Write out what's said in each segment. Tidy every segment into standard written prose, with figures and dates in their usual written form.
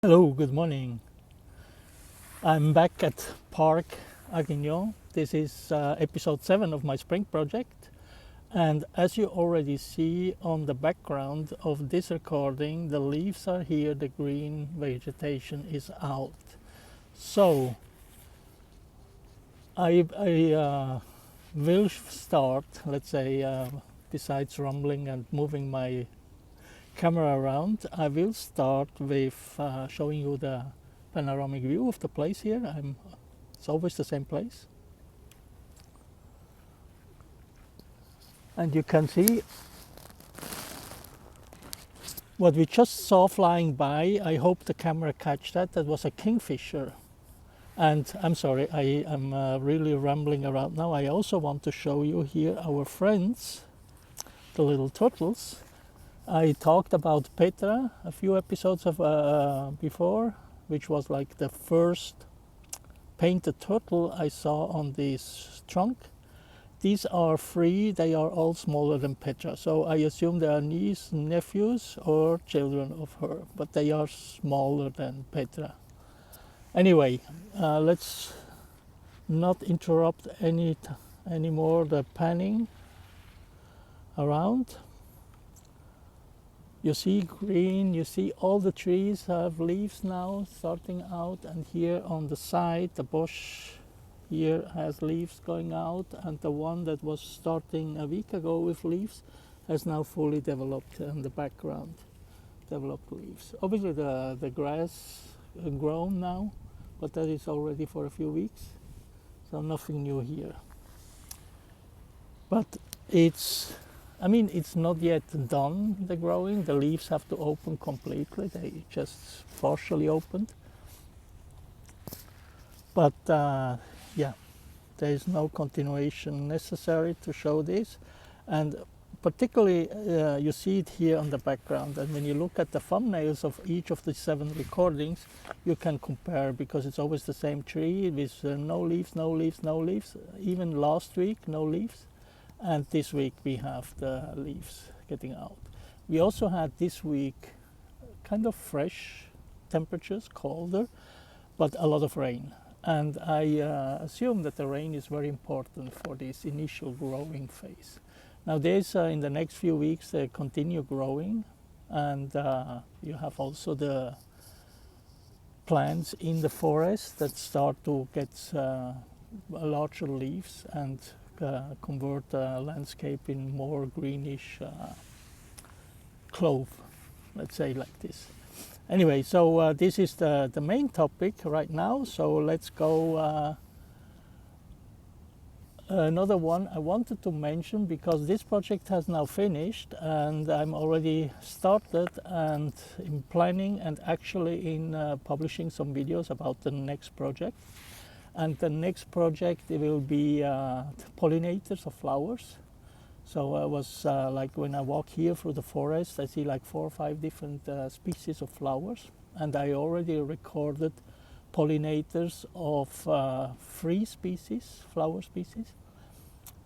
Hello, good morning. I'm back at Parc, Angrignon. This is episode 7 of my spring project. And as you already see on the background of this recording, the leaves are here, the green vegetation is out. So I will start, let's say, besides rumbling and moving my camera around, I will start with showing you the panoramic view of the place here. It's always the same place. And you can see what we just saw flying by. I hope the camera catch that. That was a kingfisher. And I'm sorry, I am really rambling around now. I also want to show you here our friends, the little turtles. I talked about Petra a few episodes of before, which was like the first painted turtle I saw on this trunk. These are free, they are all smaller than Petra, so I assume they are nieces, nephews, or children of her, but they are smaller than Petra. Anyway, let's not interrupt anymore the panning around. You see green, you see all the trees have leaves now starting out, and here on the side the bush here has leaves going out, and the one that was starting a week ago with leaves has now fully developed in the background, developed leaves. Obviously the grass grown now, but that is already for a few weeks, so nothing new here. But it's not yet done, the growing. The leaves have to open completely. They just partially opened. But yeah, there is no continuation necessary to show this. And particularly, you see it here on the background. And when you look at the thumbnails of each of the 7 recordings, you can compare, because it's always the same tree with no leaves, no leaves, no leaves. Even last week, no leaves. And this week we have the leaves getting out. We also had this week kind of fresh temperatures, colder, but a lot of rain. And I assume that the rain is very important for this initial growing phase. Now these in the next few weeks they continue growing, and you have also the plants in the forest that start to get larger leaves and convert the landscape in more greenish clove, let's say like this. Anyway, so this is the main topic right now, so let's go. Another one I wanted to mention, because this project has now finished and I'm already started and in planning and actually in publishing some videos about the next project. And the next project, it will be pollinators of flowers. So I was like, when I walk here through the forest, I see like 4 or 5 different species of flowers, and I already recorded pollinators of 3 species, flower species.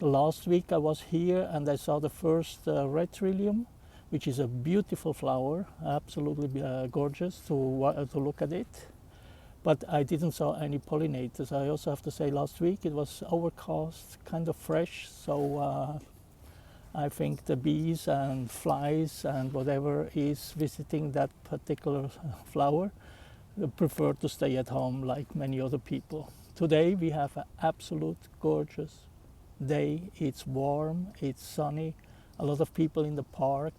Last week I was here and I saw the first red trillium, which is a beautiful flower, absolutely gorgeous to look at it. But I didn't saw any pollinators. I also have to say last week it was overcast, kind of fresh, so I think the bees and flies and whatever is visiting that particular flower prefer to stay at home like many other people. Today we have an absolute gorgeous day. It's warm, it's sunny, a lot of people in the park,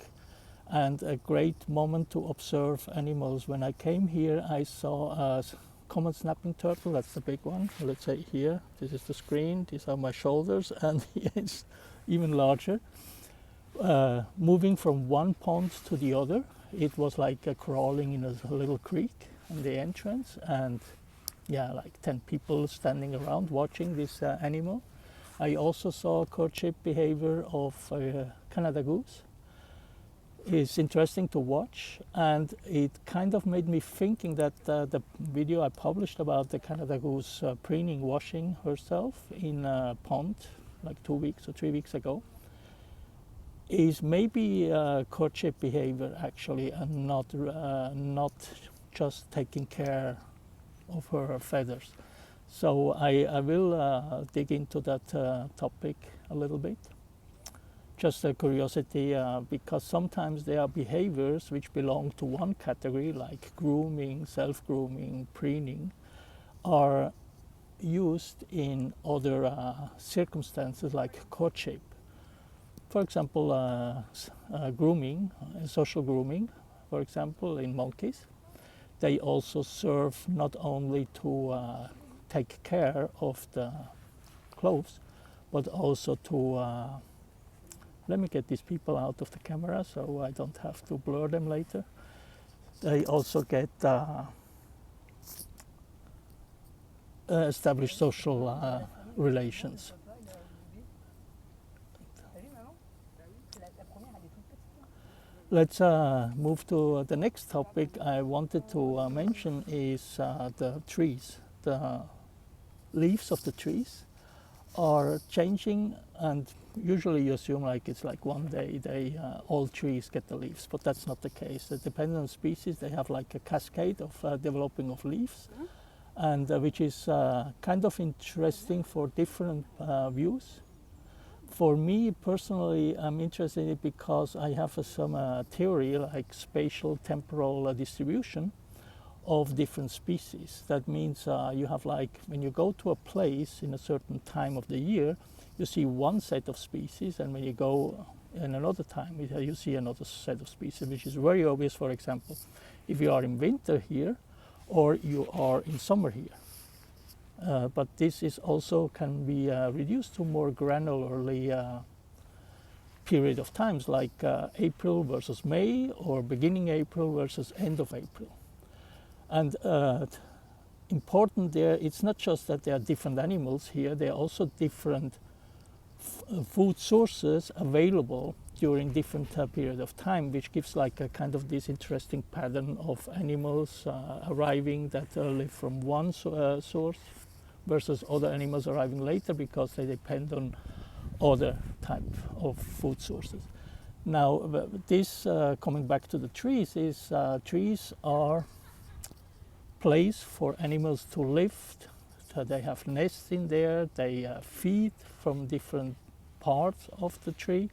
and a great moment to observe animals. When I came here I saw a common snapping turtle, that's the big one. Let's say here, this is the screen, these are my shoulders, and it's even larger. Moving from one pond to the other, it was like crawling in a little creek in the entrance, and yeah, like 10 people standing around watching this animal. I also saw courtship behavior of Canada goose. It's interesting to watch, and it kind of made me thinking that the video I published about the Canada goose preening, washing herself in a pond like 2 weeks or 3 weeks ago is maybe courtship behavior actually, and not just taking care of her feathers. So I will dig into that topic a little bit. Just a curiosity, because sometimes there are behaviors which belong to one category, like grooming, self-grooming, preening, are used in other circumstances like courtship. For example, grooming, social grooming, for example, in monkeys. They also serve not only to take care of the clothes, but also to let me get these people out of the camera so I don't have to blur them later. They also get establish social relations. Let's move to the next topic I wanted to mention is the trees. The leaves of the trees are changing, and usually you assume like it's like one day all trees get the leaves, but that's not the case. Depending on species, they have like a cascade of developing of leaves, and which is kind of interesting for different views. For me personally, I'm interested in it because I have some theory like spatial temporal distribution of different species. That means you have like, when you go to a place in a certain time of the year, you see one set of species, and when you go in another time, you see another set of species, which is very obvious, for example, if you are in winter here or you are in summer here. But this is also can be reduced to more granularly period of times, like April versus May, or beginning April versus end of April. And important there, it's not just that there are different animals here, there are also different food sources available during different period of time, which gives like a kind of this interesting pattern of animals arriving that live from one source versus other animals arriving later because they depend on other type of food sources. Now this coming back to the trees is trees are place for animals to live. So they have nests in there, they feed from different parts of the tree,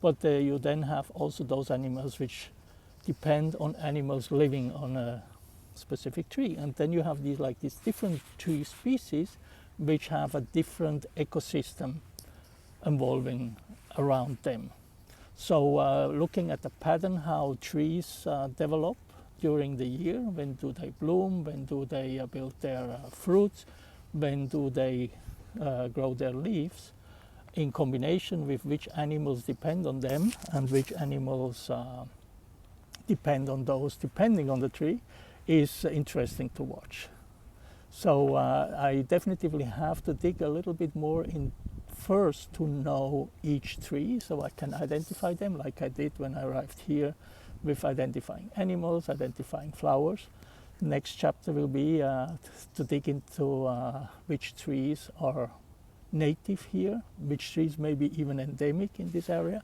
but you then have also those animals which depend on animals living on a specific tree, and then you have these like these different tree species which have a different ecosystem evolving around them. So looking at the pattern how trees develop during the year, when do they bloom, when do they build their fruits, when do they grow their leaves, in combination with which animals depend on them and which animals depend on those depending on the tree, is interesting to watch. So I definitely have to dig a little bit more in first to know each tree so I can identify them like I did when I arrived here with identifying animals, identifying flowers. Next chapter will be to dig into which trees are native here, which trees may be even endemic in this area,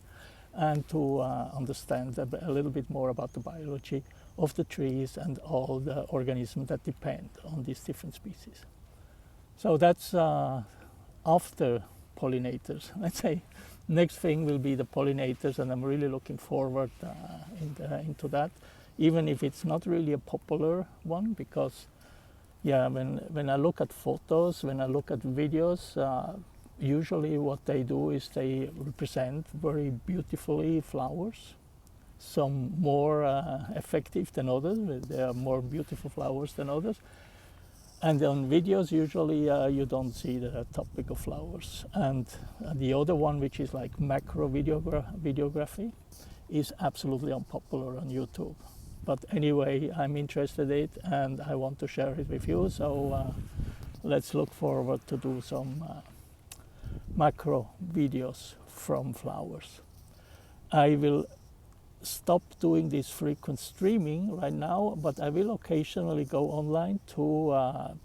and to understand a little bit more about the biology of the trees and all the organisms that depend on these different species. So that's after pollinators. Let's say next thing will be the pollinators, and I'm really looking forward into that, even if it's not really a popular one, because yeah, when I look at photos, when I look at videos, usually what they do is they represent very beautifully flowers, some more effective than others. There are more beautiful flowers than others. And on videos, usually you don't see the topic of flowers. And the other one, which is like macro videography, is absolutely unpopular on YouTube. But anyway, I'm interested in it and I want to share it with you. So let's look forward to do some macro videos from flowers. I will stop doing this frequent streaming right now, but I will occasionally go online to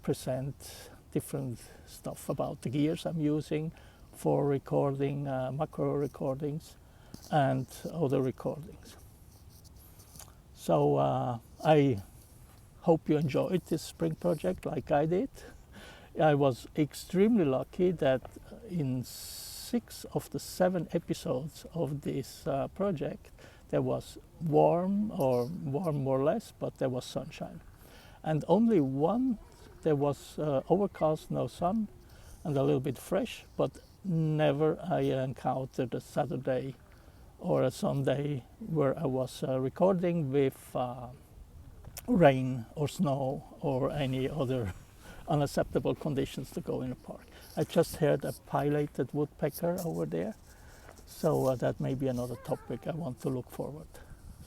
present different stuff about the gears I'm using for recording macro recordings and other recordings. So I hope you enjoyed this spring project like I did. I was extremely lucky that in 6 of the 7 episodes of this project there was warm more or less, but there was sunshine. And only one there was overcast, no sun, and a little bit fresh, but never I encountered a Saturday or a Sunday where I was recording with rain or snow or any other unacceptable conditions to go in a park. I just heard a pileated woodpecker over there, so that may be another topic I want to look forward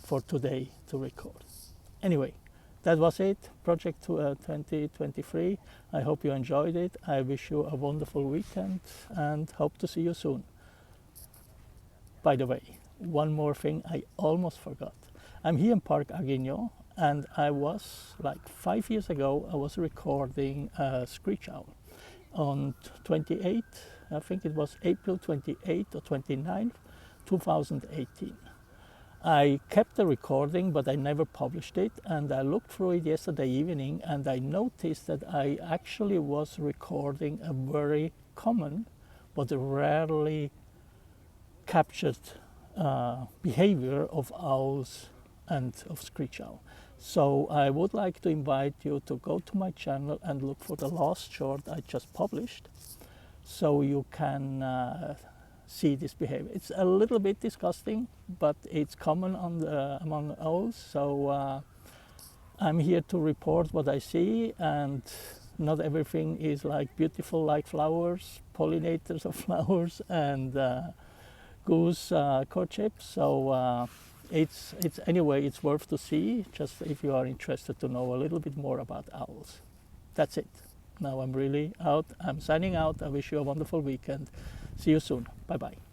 for today to record. Anyway, that was it, Project 2023. I hope you enjoyed it. I wish you a wonderful weekend and hope to see you soon. By the way, one more thing I almost forgot. I'm here in Parc Angrignon, and I was, like 5 years ago, I was recording a screech owl on 28, I think it was April 28th or 29th, 2018. I kept the recording, but I never published it, and I looked through it yesterday evening and I noticed that I actually was recording a very common but rarely captured behavior of owls and of screech owl. So I would like to invite you to go to my channel and look for the last short I just published, so you can see this behavior. It's a little bit disgusting, but it's common among owls, so I'm here to report what I see, and not everything is like beautiful like flowers, pollinators of flowers, and goose courtship. So it's anyway, it's worth to see, just if you are interested to know a little bit more about owls. That's it. Now I'm really out. I'm signing out. I wish you a wonderful weekend. See you soon. Bye bye.